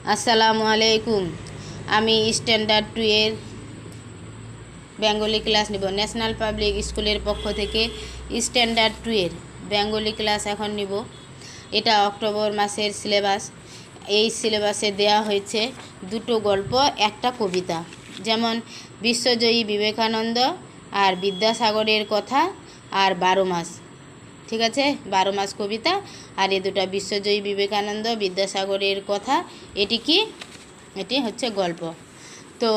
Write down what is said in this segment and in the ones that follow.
আসসালামু আলাইকুম। আমি স্ট্যান্ডার্ড 2 এর বেঙ্গলি ক্লাস নিব। ন্যাশনাল পাবলিক স্কুলের পক্ষ থেকে স্ট্যান্ডার্ড 2 এর বেঙ্গলি ক্লাস এখন নিব। এটা অক্টোবর মাসের সিলেবাস। এই সিলেবাসে দেয়া হয়েছে দুটো গল্প, একটা কবিতা, যেমন বিশ্বজয়ী বিবেকানন্দ আর বিদ্যাসাগরের কথা আর 12 মাস। ঠিক আছে, 12 মাস কবিতা আর এই দুটো বিশ্বজয়ী বিবেকানন্দ বিদ্যাসাগরের কথা। এটি হচ্ছে গল্প। তো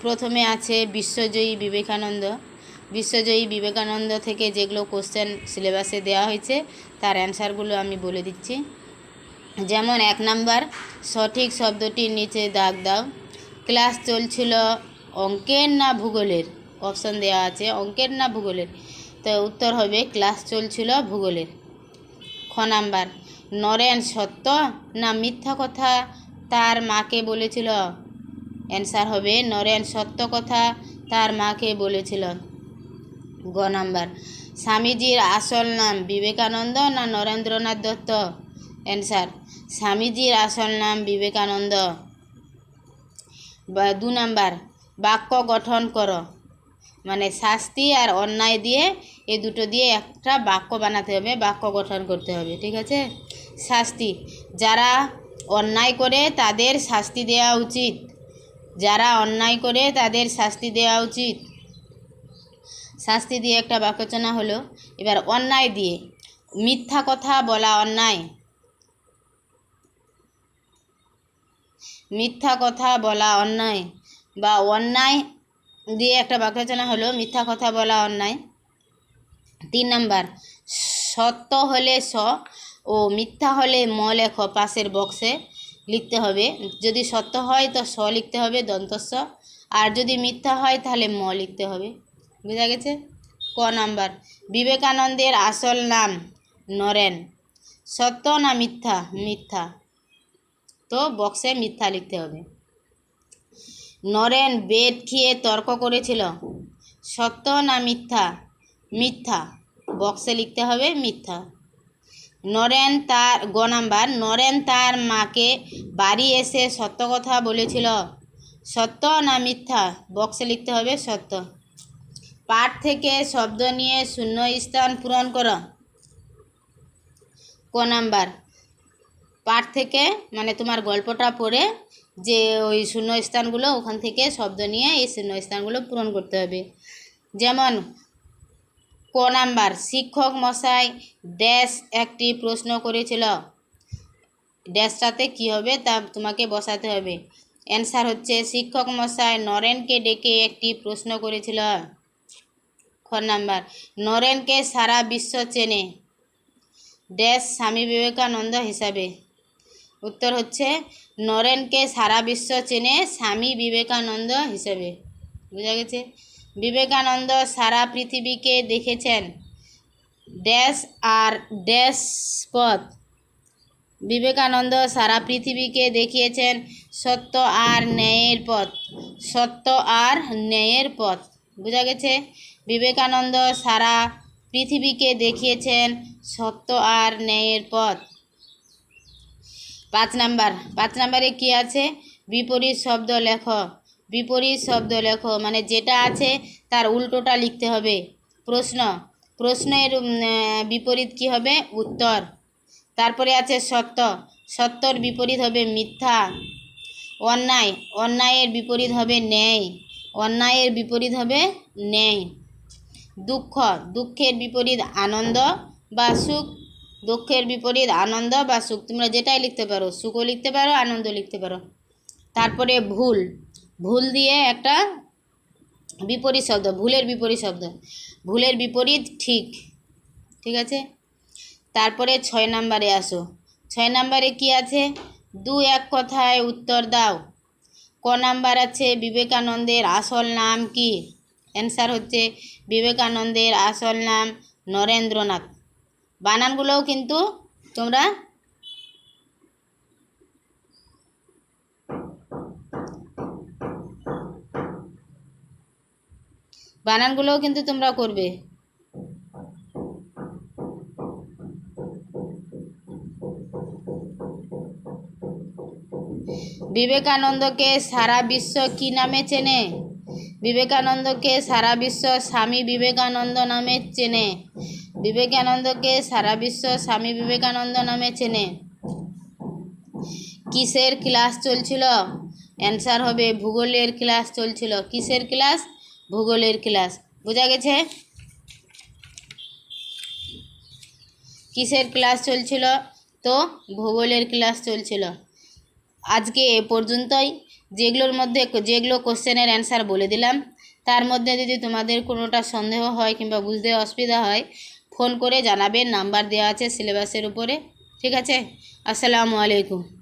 প্রথমে আছে বিশ্বজয়ী বিবেকানন্দ। বিশ্বজয়ী বিবেকানন্দ থেকে যেগুলো কোশ্চেন সিলেবাসে দেওয়া হয়েছে তার অ্যান্সারগুলো আমি বলে দিচ্ছি। যেমন 1 নাম্বার, সঠিক শব্দটির নিচে দাগ দাও। ক্লাস চলছিল অঙ্কের না ভূগোলের? অপশন দেওয়া আছে অঙ্কের না ভূগোলের, তো উত্তর হবে ক্লাস চলছিল ভূগোলের। খ নাম্বার, নরেন সত্য না মিথ্যা কথা তার মাকে বলেছিল? অ্যান্সার হবে নরেন সত্য কথা তার মাকে বলেছিল। গ নাম্বার, স্বামীজির আসল নাম বিবেকানন্দ না নরেন্দ্রনাথ দত্ত? অ্যান্সার স্বামীজির আসল নাম বিবেকানন্দ। 2 নাম্বার, বাক্য গঠন করো, মানে শাস্তি আর অন্যায় দিয়ে এই দুটো দিয়ে একটা বাক্য বানাতে হবে, বাক্য গঠন করতে হবে। ঠিক আছে, শাস্তি, যারা অন্যায় করে তাদের শাস্তি দেওয়া উচিত। যারা অন্যায় করে তাদের শাস্তি দেওয়া উচিত। শাস্তি দিয়ে একটা বাক্য রচনা হলো। এবার অন্যায় দিয়ে, মিথ্যা কথা বলা অন্যায়। মিথ্যা কথা বলা অন্যায় বা অন্যায় দিয়ে একটা বাক্য রচনা হলো মিথ্যা কথা বলা অন্যায়। 3 নাম্বার, সত্য হলে স ও মিথ্যা হলে ম লেখো, পাশের বক্সে লিখতে হবে। যদি সত্য হয় তো স লিখতে হবে দন্তস্ব, আর যদি মিথ্যা হয় তাহলে ম লিখতে হবে। বুঝা গেছে? ক নাম্বার, বিবেকানন্দের আসল নাম নরেন, সত্য না মিথ্যা? মিথ্যা, তো বক্সে মিথ্যা লিখতে হবে। নরেন বেড খেয়ে তর্ক করেছিল, সত্য না মিথ্যা? মিথ্যা, বক্সে লিখতে হবে মিথ্যা। নরেন তার গ নাম্বার, নরেন তার মাকে বাড়ি এসে সত্য কথা বলেছিল, সত্য না মিথ্যা? বক্সে লিখতে হবে সত্য। পাঠ থেকে শব্দ নিয়ে শূন্য স্থান পূরণ করো। ক নাম্বার, পাঠ থেকে মানে তোমার গল্পটা পড়ে যে ওই শূন্য স্থানগুলো ওখান থেকে শব্দ নিয়ে এই শূন্য স্থানগুলো পূরণ করতে হবে। যেমন ক নাম্বার, শিক্ষক মশাই ড্যাশ একটি প্রশ্ন করেছিল, ড্যাশটাতে কি হবে তা তোমাকে বসাতে হবে। অ্যান্সার হচ্ছে শিক্ষক মশাই নরেনকে ডেকে একটি প্রশ্ন করেছিল। খ নাম্বার, নরেনকে সারা বিশ্ব চেনে ড্যাশ স্বামী বিবেকানন্দ হিসাবে? উত্তর হচ্ছে নরেনকে সারা বিশ্ব চেনে স্বামী বিবেকানন্দ হিসেবে। বুঝা গেছে? বিবেকানন্দ সারা পৃথিবীকে দেখেছেন ড্যাশ আর ড্যাশ পথ? বিবেকানন্দ সারা পৃথিবীকে দেখিয়েছেন সত্য আর ন্যায়ের পথ। সত্য আর ন্যায়ের পথ। বুঝা গেছে? বিবেকানন্দ সারা পৃথিবীকে দেখিয়েছেন সত্য আর ন্যায়ের পথ। 5 নাম্বার, 5 নাম্বারে কি আছে? বিপরীত শব্দ লেখো। বিপরীত শব্দ লেখো মানে যেটা আছে তার উল্টোটা লিখতে হবে। প্রশ্ন, প্রশ্নের বিপরীত কি হবে? উত্তর। তারপরে আছে সত্য, সত্যর বিপরীত হবে মিথ্যা। অন্যায়, অন্যায়ের বিপরীত হবে ন্যায়। অন্যায়ের বিপরীত হবে ন্যায়। দুঃখ, দুঃখের বিপরীত আনন্দ বা সুখ। দুঃখের বিপরীত আনন্দ বা সুখ, তোমরা যেটাই লিখতে পারো, সুখও লিখতে পারো আনন্দ লিখতে পারো। তারপরে ভুল, ভুল দিয়ে একটা বিপরীত শব্দ, ভুলের বিপরীত শব্দ, ভুলের বিপরীত ঠিক। ঠিক আছে, তারপরে 6 নাম্বারে আসো। 6 নাম্বারে কি আছে? 2-1 কথায় উত্তর দাও। ক নাম্বার আছে বিবেকানন্দের আসল নাম কি? অ্যান্সার হচ্ছে বিবেকানন্দের আসল নাম নরেন্দ্রনাথ। বানানগুলোও কিন্তু তোমরা করবে। বিবেকানন্দকে সারা বিশ্ব কী নামে চেনে? বিবেকানন্দকে সারা বিশ্ব স্বামী বিবেকানন্দ নামে চেনে। বিবেকানন্দকে সারা বিশ্ব স্বামী বিবেকানন্দ নামে চেনে। কিসের ক্লাস চলছিল? অ্যান্সার হবে ভূগোলের ক্লাস চলছিল। কিসের ক্লাস? ভূগোলের ক্লাস। বোঝা গেছে? কিসের ক্লাস চলছিল? তো ভূগোলের ক্লাস চলছিল। আজকে এ পর্যন্তই। যেগুলো কোশ্চেনের অ্যান্সার বলে দিলাম, তার মধ্যে যদি তোমাদের কোনোটা সন্দেহ হয় কিংবা বুঝতে অসুবিধা হয়, ফোন করে জানাবেন। নাম্বার দেওয়া আছে সিলেবাসের উপরে। ঠিক আছে? আসসালামু আলাইকুম।